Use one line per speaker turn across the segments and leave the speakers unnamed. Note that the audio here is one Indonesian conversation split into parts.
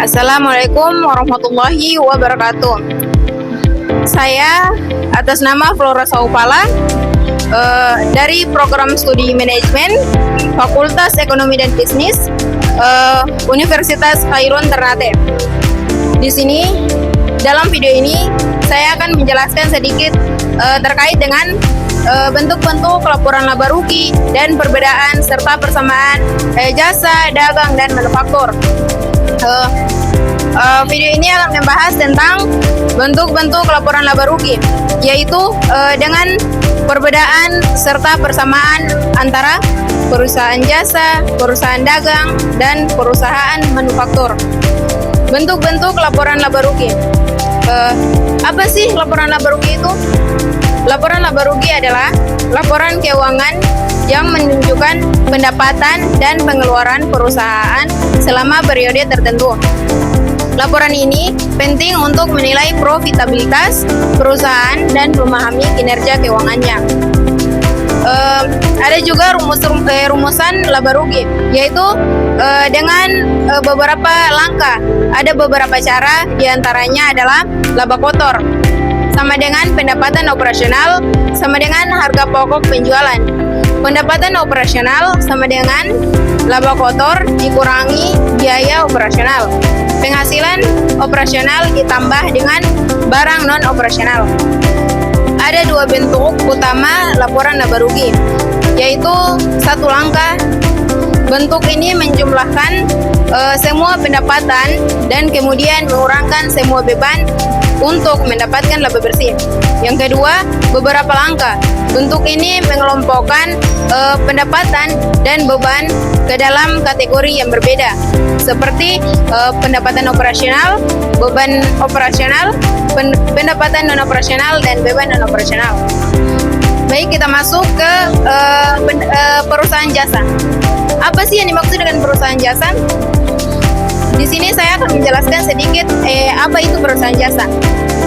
Assalamualaikum warahmatullahi wabarakatuh. Saya atas nama Flora Saupala dari Program Studi Manajemen Fakultas Ekonomi dan Bisnis Universitas Khairun Ternate. Di sini dalam video ini saya akan menjelaskan sedikit terkait dengan bentuk-bentuk laporan laba rugi dan perbedaan serta persamaan jasa, dagang, dan manufaktur. Video ini akan membahas tentang bentuk-bentuk laporan laba rugi, yaitu dengan perbedaan serta persamaan antara perusahaan jasa, perusahaan dagang, dan perusahaan manufaktur. Bentuk-bentuk laporan laba rugi. Apa sih laporan laba rugi itu? Laporan laba rugi adalah laporan keuangan yang menunjukkan pendapatan dan pengeluaran perusahaan selama periode tertentu. Laporan ini penting untuk menilai profitabilitas perusahaan dan memahami kinerja keuangannya. Ada juga rumusan laba rugi, yaitu dengan beberapa langkah. Ada beberapa cara, diantaranya adalah laba kotor, sama dengan pendapatan operasional, sama dengan harga pokok penjualan. Pendapatan operasional sama dengan laba kotor dikurangi biaya operasional. Penghasilan operasional ditambah dengan barang non-operasional. Ada dua bentuk utama laporan laba rugi, yaitu satu langkah. Bentuk ini menjumlahkan semua pendapatan dan kemudian mengurangkan semua beban untuk mendapatkan laba bersih. Yang kedua, beberapa langkah. Bentuk ini mengelompokkan pendapatan dan beban ke dalam kategori yang berbeda, seperti pendapatan operasional, beban operasional, pendapatan non-operasional, dan beban non-operasional. Baik, kita masuk ke perusahaan jasa. Apa sih yang dimaksud dengan perusahaan jasa? Di sini saya akan menjelaskan sedikit apa itu perusahaan jasa.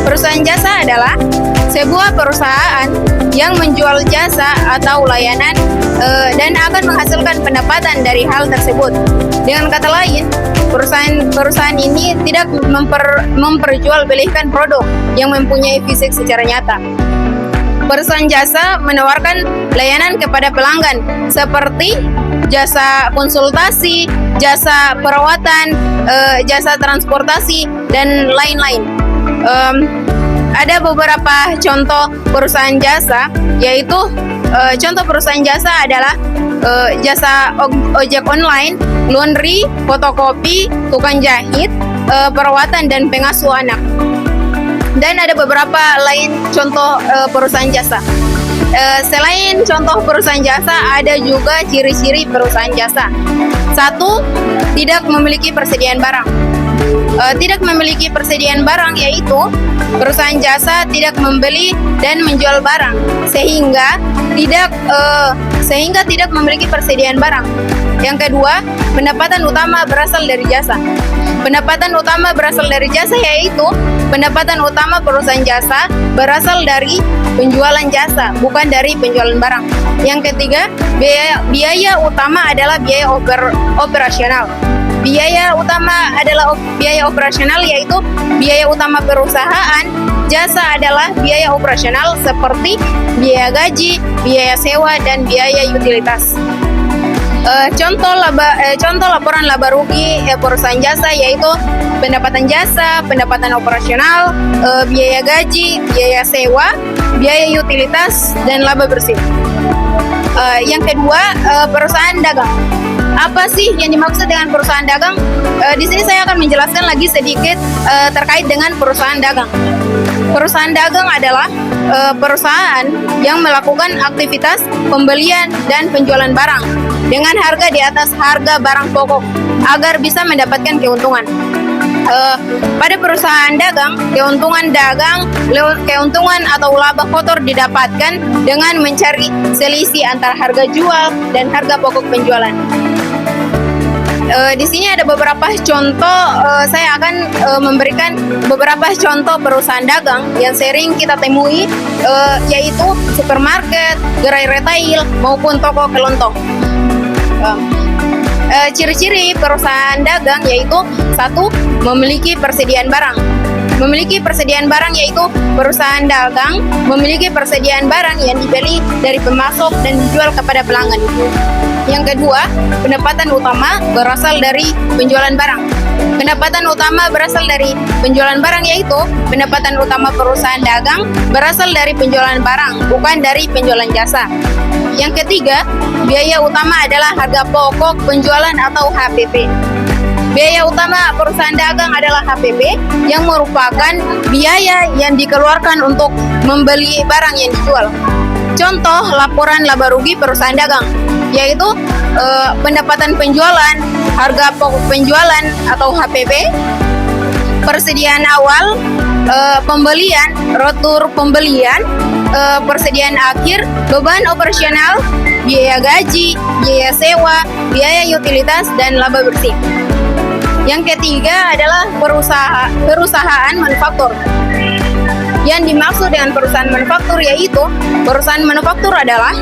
Perusahaan jasa adalah sebuah perusahaan yang menjual jasa atau layanan dan akan menghasilkan pendapatan dari hal tersebut. Dengan kata lain, perusahaan ini tidak memperjualbelikan produk yang mempunyai fisik secara nyata. Perusahaan jasa menawarkan layanan kepada pelanggan seperti jasa konsultasi, jasa perawatan, jasa transportasi, dan lain-lain. Ada beberapa contoh perusahaan jasa, yaitu contoh perusahaan jasa adalah jasa ojek online, laundry, fotokopi, tukang jahit, perawatan, dan pengasuh anak. Dan ada beberapa lain contoh perusahaan jasa. Selain contoh perusahaan jasa, ada juga ciri-ciri perusahaan jasa. Satu, tidak memiliki persediaan barang. Tidak memiliki persediaan barang, yaitu perusahaan jasa tidak membeli dan menjual barang, sehingga tidak memiliki persediaan barang. Yang kedua, pendapatan utama berasal dari jasa. Pendapatan utama berasal dari jasa, yaitu pendapatan utama perusahaan jasa berasal dari penjualan jasa, bukan dari penjualan barang. Yang ketiga, biaya utama adalah biaya operasional. Biaya utama adalah biaya operasional, yaitu biaya utama perusahaan jasa adalah biaya operasional seperti biaya gaji, biaya sewa, dan biaya utilitas. Contoh laporan laba rugi perusahaan jasa yaitu pendapatan jasa, pendapatan operasional, biaya gaji, biaya sewa, biaya utilitas, dan laba bersih. Yang kedua, perusahaan dagang. Apa sih yang dimaksud dengan perusahaan dagang? Di sini saya akan menjelaskan lagi sedikit terkait dengan perusahaan dagang. Perusahaan dagang adalah perusahaan yang melakukan aktivitas pembelian dan penjualan barang dengan harga di atas harga barang pokok agar bisa mendapatkan keuntungan. Pada perusahaan dagang, keuntungan atau laba kotor didapatkan dengan mencari selisih antara harga jual dan harga pokok penjualan. Di sini ada beberapa contoh, saya akan memberikan beberapa contoh perusahaan dagang yang sering kita temui, yaitu supermarket, gerai retail, maupun toko kelontong. Ciri-ciri perusahaan dagang yaitu satu, memiliki persediaan barang. Memiliki persediaan barang yaitu perusahaan dagang memiliki persediaan barang yang dibeli dari pemasok dan dijual kepada pelanggan. Yang kedua, pendapatan utama berasal dari penjualan barang. Pendapatan utama berasal dari penjualan barang yaitu pendapatan utama perusahaan dagang berasal dari penjualan barang, bukan dari penjualan jasa. Yang ketiga, biaya utama adalah harga pokok penjualan atau HPP. Biaya utama perusahaan dagang adalah HPP yang merupakan biaya yang dikeluarkan untuk membeli barang yang dijual. Contoh laporan laba rugi perusahaan dagang yaitu pendapatan penjualan, harga pokok penjualan atau HPP, persediaan awal, pembelian, rotur pembelian, persediaan akhir, beban operasional, biaya gaji, biaya sewa, biaya utilitas, dan laba bersih. Yang ketiga adalah perusahaan manufaktur. Yang dimaksud dengan perusahaan manufaktur yaitu perusahaan manufaktur adalah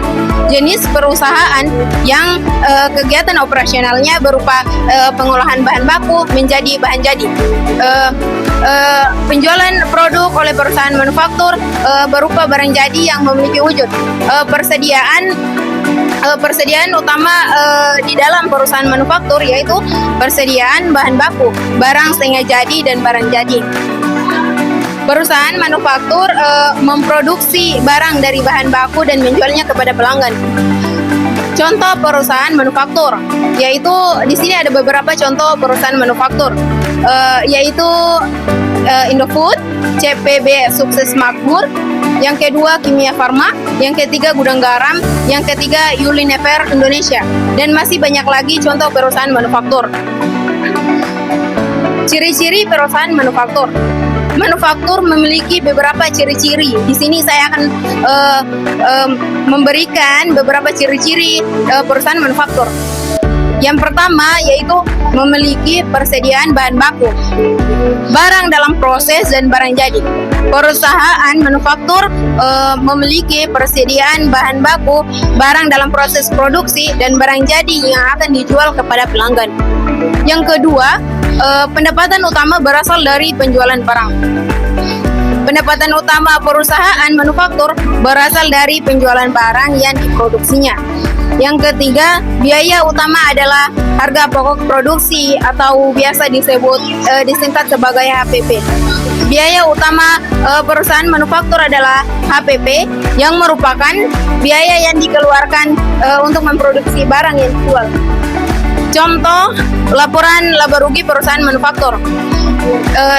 jenis perusahaan yang kegiatan operasionalnya berupa pengolahan bahan baku menjadi bahan jadi. Penjualan produk oleh perusahaan manufaktur berupa barang jadi yang memiliki wujud. Persediaan utama di dalam perusahaan manufaktur yaitu persediaan bahan baku, barang setengah jadi, dan barang jadi. Perusahaan manufaktur memproduksi barang dari bahan baku dan menjualnya kepada pelanggan. Contoh perusahaan manufaktur, yaitu di sini ada beberapa contoh perusahaan manufaktur, yaitu Indofood, CPB Sukses Makmur, yang kedua Kimia Farma, yang ketiga Gudang Garam, yang ketiga Unilever Indonesia, dan masih banyak lagi contoh perusahaan manufaktur. Ciri-ciri perusahaan manufaktur. Manufaktur memiliki beberapa ciri-ciri. Di sini saya akan memberikan beberapa ciri-ciri perusahaan manufaktur. Yang pertama yaitu memiliki persediaan bahan baku, barang dalam proses, dan barang jadi. Perusahaan manufaktur memiliki persediaan bahan baku, barang dalam proses produksi, dan barang jadi yang akan dijual kepada pelanggan. Yang kedua, pendapatan utama berasal dari penjualan barang. Pendapatan utama perusahaan manufaktur berasal dari penjualan barang yang diproduksinya. Yang ketiga, biaya utama adalah harga pokok produksi atau biasa disingkat sebagai HPP. Biaya utama perusahaan manufaktur adalah HPP yang merupakan biaya yang dikeluarkan untuk memproduksi barang yang dijual. Contoh laporan laba rugi perusahaan manufaktur.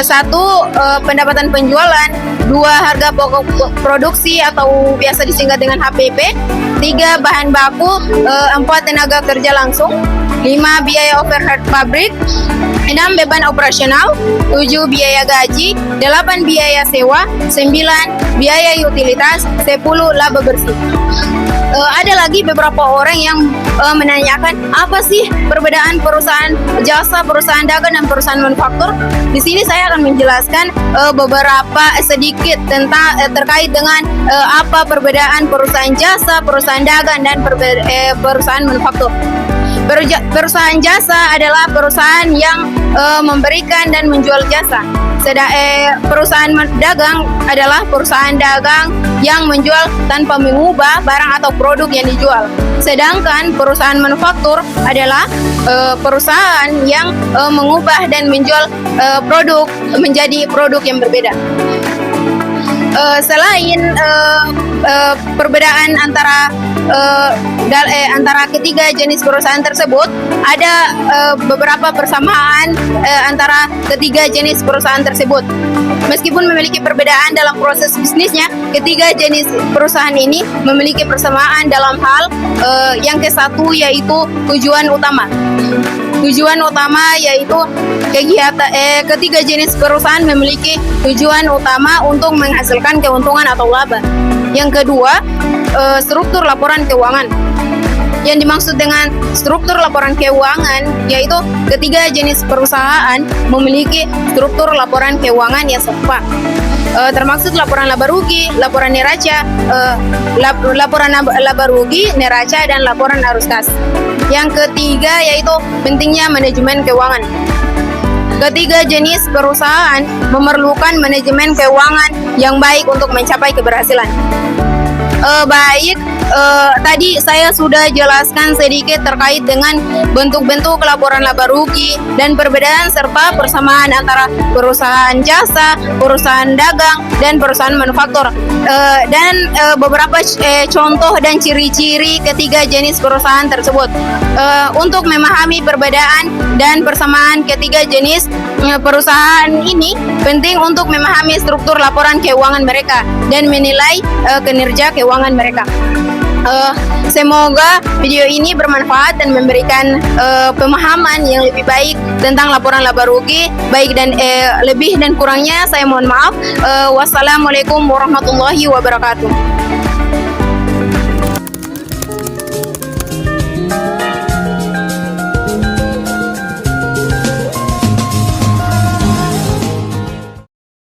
Satu, pendapatan penjualan. Dua, harga pokok produksi atau biasa disingkat dengan HPP. Tiga, bahan baku. Empat, tenaga kerja langsung. Lima, biaya overhead pabrik. 6, beban operasional. 7, biaya gaji. 8, biaya sewa. 9, biaya utilitas. 10, laba bersih. Ada lagi beberapa orang yang menanyakan apa sih perbedaan perusahaan jasa, perusahaan dagang, dan perusahaan manufaktur. Di sini saya akan menjelaskan beberapa sedikit tentang terkait dengan apa perbedaan perusahaan jasa, perusahaan dagang, dan perusahaan manufaktur. Perusahaan jasa adalah perusahaan yang memberikan dan menjual jasa. Perusahaan dagang adalah perusahaan dagang yang menjual tanpa mengubah barang atau produk yang dijual. Sedangkan perusahaan manufaktur adalah perusahaan yang mengubah dan menjual produk menjadi produk yang berbeda. Selain perbedaan antara ketiga jenis perusahaan tersebut, ada beberapa persamaan antara ketiga jenis perusahaan tersebut. Meskipun memiliki perbedaan dalam proses bisnisnya, ketiga jenis perusahaan ini memiliki persamaan dalam hal yang ke-1 yaitu tujuan utama. Tujuan utama yaitu ketiga jenis perusahaan memiliki tujuan utama untuk menghasilkan keuntungan atau laba. Yang kedua, struktur laporan keuangan. Yang dimaksud dengan struktur laporan keuangan yaitu ketiga jenis perusahaan memiliki struktur laporan keuangan yang serupa. Termaksud laporan laba rugi, laporan neraca, laporan laba rugi, neraca, dan laporan arus kas. Yang ketiga yaitu pentingnya manajemen keuangan. Ketiga jenis perusahaan memerlukan manajemen keuangan yang baik untuk mencapai keberhasilan. Tadi saya sudah jelaskan sedikit terkait dengan bentuk-bentuk laporan laba rugi dan perbedaan serta persamaan antara perusahaan jasa, perusahaan dagang, dan perusahaan manufaktur. Dan beberapa contoh dan ciri-ciri ketiga jenis perusahaan tersebut. Untuk memahami perbedaan dan persamaan ketiga jenis perusahaan ini, penting untuk memahami struktur laporan keuangan mereka dan menilai kinerja keuangan mereka. Semoga video ini bermanfaat dan memberikan pemahaman yang lebih baik tentang laporan laba rugi. Baik dan lebih dan kurangnya saya mohon maaf. Wassalamualaikum warahmatullahi wabarakatuh.